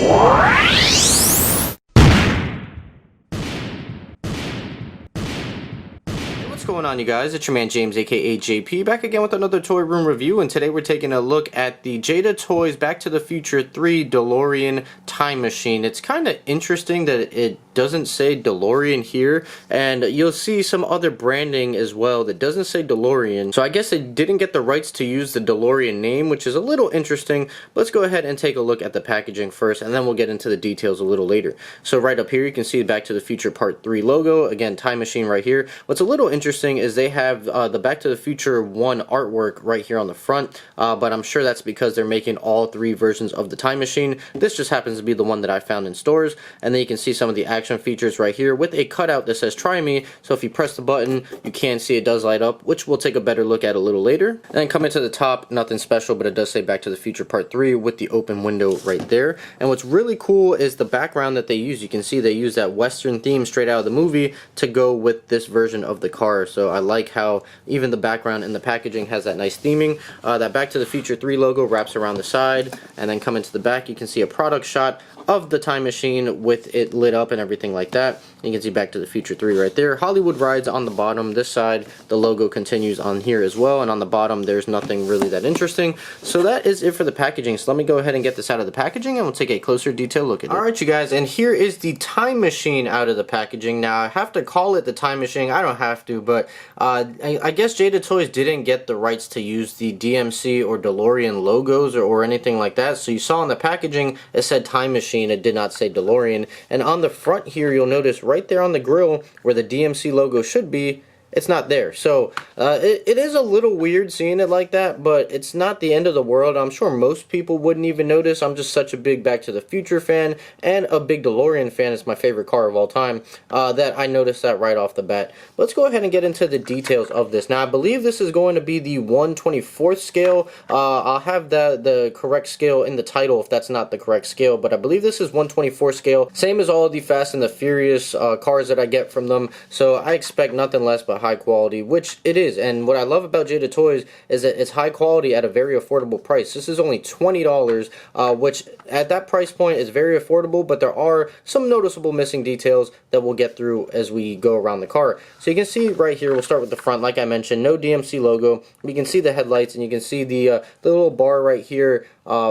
What's going on, you guys? It's your man James, aka JP, back again with another toy room review, and today we're taking a look at the Jada Toys Back to the Future 3 Delorean Time Machine. It's kind of interesting that it doesn't say Delorean here, and you'll see some other branding as well that doesn't say Delorean. So I guess they didn't get the rights to use the Delorean name, which is a little interesting. Let's go ahead and take a look at the packaging first, and then we'll get into the details a little later. So right up here you can see the Back to the Future Part 3 logo, again Time Machine right here. What's a little interesting is they have the Back to the Future 1 artwork right here on the front, but I'm sure that's because they're making all 3 versions of the Time Machine. This just happens to be the one that I found in stores, and then you can see some of the action features right here with a cutout that says try me, so if you press the button you can see it does light up, which we'll take a better look at a little later. And then coming to the top, nothing special, but it does say Back to the Future Part 3 with the open window right there. And what's really cool is the background that they use. You can see they use that western theme straight out of the movie to go with this version of the car, so I like how even the background and the packaging has that nice theming. That Back to the Future 3 logo wraps around the side, and then coming to the back you can see a product shot of the Time Machine with it lit up and everything like that. You can see Back to the Future 3 right there. Hollywood rides on the bottom. This side the logo continues on here as well, and on the bottom there's nothing really that interesting. So that is it for the packaging. So let me go ahead and get this out of the packaging and we'll take a closer detailed look at it. Alright you guys, and here is the Time Machine out of the packaging. Now I have to call it the Time Machine. I don't have to, but I guess Jada Toys didn't get the rights to use the DMC or DeLorean logos or anything like that. So you saw on the packaging it said Time Machine. It did not say DeLorean, and on the front here you'll notice right there on the grill where the DMC logo should be, it's not there. So it is a little weird seeing it like that, but it's not the end of the world. I'm sure most people wouldn't even notice. I'm just such a big Back to the Future fan and a big DeLorean fan. It's my favorite car of all time, that I noticed that right off the bat. Let's go ahead and get into the details of this. Now I believe this is going to be the 1/24th scale. I'll have the correct scale in the title if that's not the correct scale, but I believe this is 1/24 scale. Same as all of the Fast and the Furious cars that I get from them, so I expect nothing less but high quality, which it is. And what I love about Jada Toys is that it's high quality at a very affordable price. This is only $20, which at that price point is very affordable, but there are some noticeable missing details that we'll get through as we go around the car. So you can see right here, we'll start with the front. Like I mentioned, no DMC logo. You can see the headlights, and you can see the little bar right here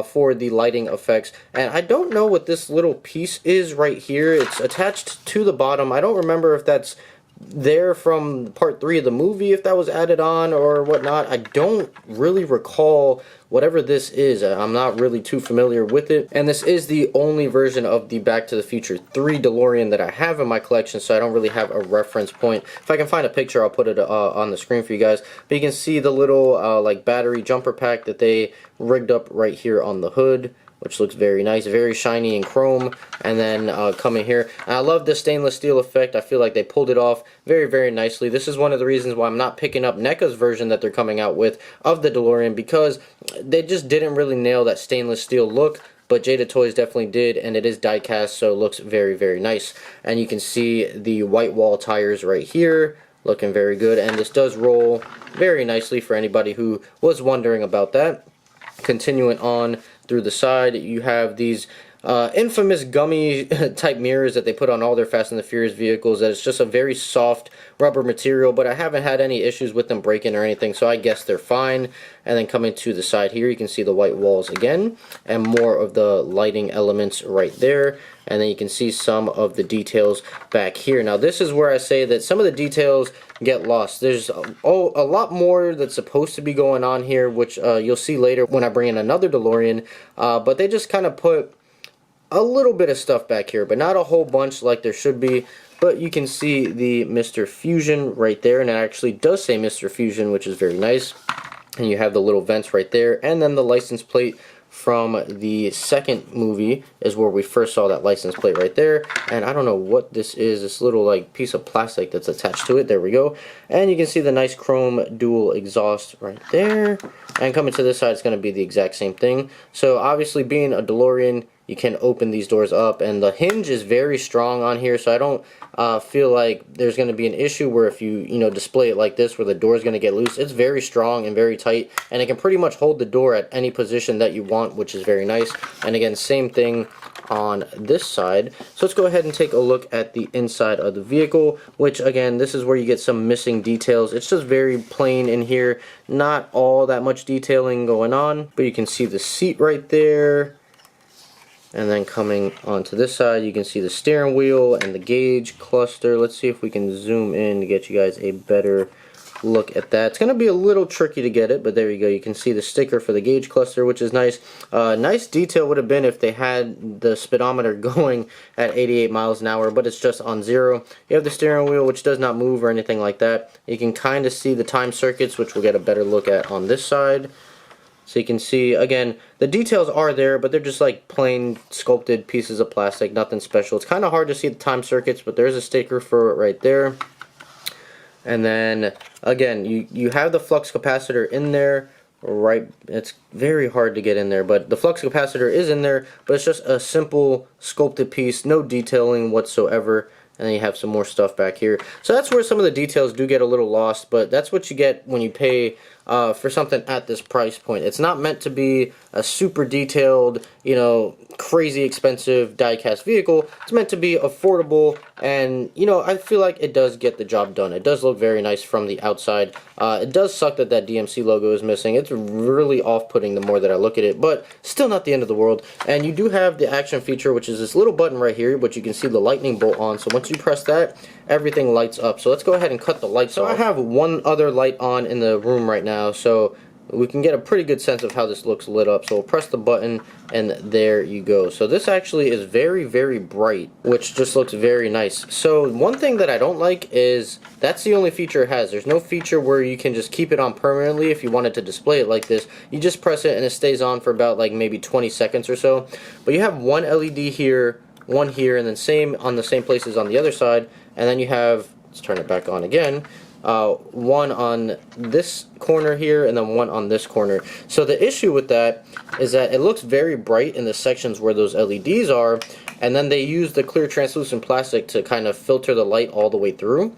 for the lighting effects. And I don't know what this little piece is right here. It's attached to the bottom. I don't remember if that's there from part 3 of the movie, if that was added on or whatnot. I don't really recall whatever this is. I'm not really too familiar with it, and this is the only version of the Back to the Future 3 DeLorean that I have in my collection, so I don't really have a reference point. If I can find a picture, I'll put it on the screen for you guys. But you can see the little like battery jumper pack that they rigged up right here on the hood, which looks very nice, very shiny and chrome. And then coming here, and I love this stainless steel effect. I feel like they pulled it off very, very nicely. This is one of the reasons why I'm not picking up NECA's version that they're coming out with of the DeLorean, because they just didn't really nail that stainless steel look. But Jada Toys definitely did, and it is die-cast, so it looks very, very nice. And you can see the white wall tires right here, looking very good. And this does roll very nicely for anybody who was wondering about that. Continuing on through the side, you have these infamous gummy type mirrors that they put on all their Fast and the Furious vehicles. That it's just a very soft rubber material, but I haven't had any issues with them breaking or anything, so I guess they're fine. And then coming to the side here, you can see the white walls again, and more of the lighting elements right there. And then you can see some of the details back here. Now this is where I say that some of the details get lost. There's a lot more that's supposed to be going on here, which you'll see later when I bring in another DeLorean, but they just kind of put a little bit of stuff back here, but not a whole bunch like there should be. But you can see the Mr. Fusion right there, and it actually does say Mr. Fusion, which is very nice. And you have the little vents right there, and then the license plate from the second movie is where we first saw that license plate right there. And I don't know what this is, this little like piece of plastic that's attached to it. There we go. And you can see the nice chrome dual exhaust right there. And coming to this side, it's going to be the exact same thing. So obviously, being a DeLorean, you can open these doors up, and the hinge is very strong on here, so I don't feel like there's going to be an issue where if you display it like this where the door is going to get loose. It's very strong and very tight, and it can pretty much hold the door at any position that you want, which is very nice. And again, same thing on this side. So let's go ahead and take a look at the inside of the vehicle, which again, this is where you get some missing details. It's just very plain in here, not all that much detailing going on, but you can see the seat right there. And then coming onto this side, you can see the steering wheel and the gauge cluster. Let's see if we can zoom in to get you guys a better look at that. It's going to be a little tricky to get it, but there you go. You can see the sticker for the gauge cluster, which is nice. Nice detail would have been if they had the speedometer going at 88 miles an hour, but it's just on 0. You have the steering wheel, which does not move or anything like that. You can kind of see the time circuits, which we'll get a better look at on this side. So you can see, again, the details are there, but they're just like plain sculpted pieces of plastic, nothing special. It's kind of hard to see the time circuits, but there's a sticker for it right there. And then, again, you have the flux capacitor in there, right? It's very hard to get in there, but the flux capacitor is in there, but it's just a simple sculpted piece, no detailing whatsoever. And then you have some more stuff back here. So that's where some of the details do get a little lost, but that's what you get when you pay for something at this price point. It's not meant to be a super detailed, you know, crazy expensive die-cast vehicle. It's meant to be affordable, and, you know, I feel like it does get the job done. It does look very nice from the outside. It does suck that that DMC logo is missing. It's really off-putting the more that I look at it, but still not the end of the world. And you do have the action feature, which is this little button right here, which you can see the lightning bolt on. So once you press that, everything lights up. So let's go ahead and cut the lights off. I have one other light on in the room right now, so we can get a pretty good sense of how this looks lit up. So we'll press the button, and there you go. So this actually is very, very bright, which just looks very nice. So one thing that I don't like is that's the only feature it has. There's no feature where you can just keep it on permanently if you wanted to display it like this. You just press it and it stays on for about like maybe 20 seconds or so. But you have one LED here, one here, and then same on the same places on the other side. And then you have, let's turn it back on again, one on this corner here and then one on this corner. So the issue with that is that it looks very bright in the sections where those LEDs are, and then they use the clear translucent plastic to kind of filter the light all the way through.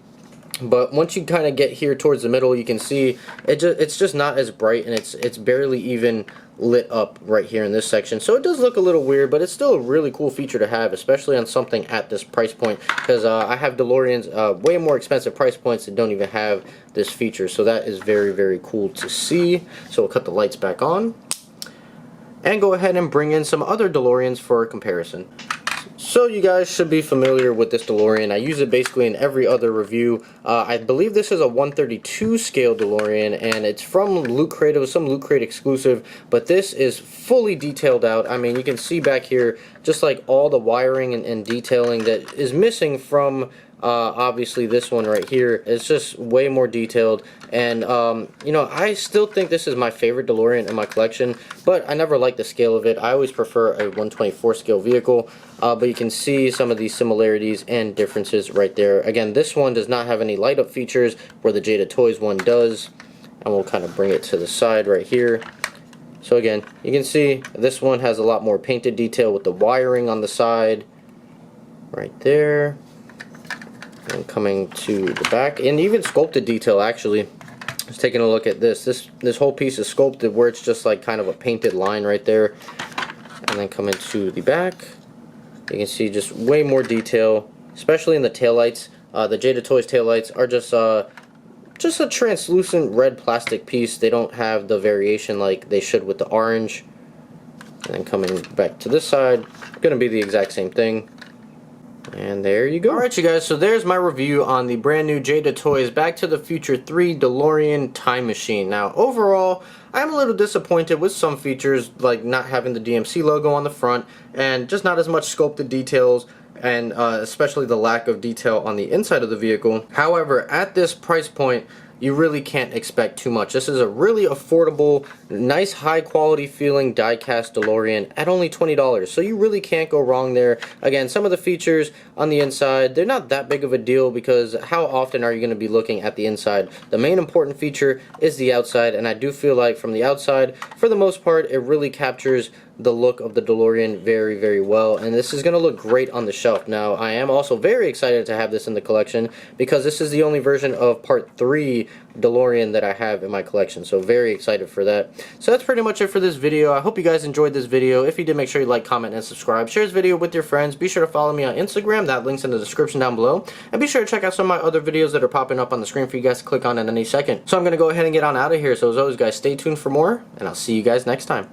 But once you kind of get here towards the middle, you can see it's just not as bright, and it's barely even lit up right here in this section. So it does look a little weird, but it's still a really cool feature to have, especially on something at this price point, because I have DeLoreans way more expensive price points that don't even have this feature. So that is very, very cool to see. So we'll cut the lights back on and go ahead and bring in some other DeLoreans for a comparison. So you guys should be familiar with this DeLorean. I use it basically in every other review. I believe this is a 132 scale DeLorean, and it's from Loot Crate. It was some Loot Crate exclusive, but this is fully detailed out. I mean, you can see back here just like all the wiring and detailing that is missing from obviously this one right here. It's just way more detailed, and you know, I still think this is my favorite DeLorean in my collection, but I never liked the scale of it. I always prefer a 124 scale vehicle, but you can see some of these similarities and differences right there. Again, this one does not have any light up features where the Jada Toys one does, and we'll kind of bring it to the side right here. So again, you can see this one has a lot more painted detail with the wiring on the side right there. And coming to the back, and even sculpted detail actually. Just taking a look at this. This whole piece is sculpted where it's just like kind of a painted line right there. And then coming to the back, you can see just way more detail, especially in the taillights. The Jada Toys taillights are just a translucent red plastic piece. They don't have the variation like they should with the orange. And then coming back to this side, going to be the exact same thing. And there you go. Alright you guys, so there's my review on the brand new Jada Toys Back to the Future 3 Delorean Time Machine. Now overall, I'm a little disappointed with some features, like not having the DMC logo on the front, and just not as much sculpted details, and especially the lack of detail on the inside of the vehicle. However, at this price point, you really can't expect too much. This is a really affordable, nice, high-quality feeling die-cast DeLorean at only $20. So you really can't go wrong there. Again, some of the features on the inside, they're not that big of a deal because how often are you going to be looking at the inside? The main important feature is the outside, and I do feel like from the outside, for the most part, it really captures the look of the DeLorean very, very well, and this is going to look great on the shelf. Now, I am also very excited to have this in the collection because this is the only version of Part 3 DeLorean that I have in my collection, so very excited for that. So that's pretty much it for this video. I hope you guys enjoyed this video. If you did, make sure you like, comment, and subscribe. Share this video with your friends. Be sure to follow me on Instagram. That link's in the description down below. And be sure to check out some of my other videos that are popping up on the screen for you guys to click on in any second. So I'm going to go ahead and get on out of here. So as always, guys, stay tuned for more, and I'll see you guys next time.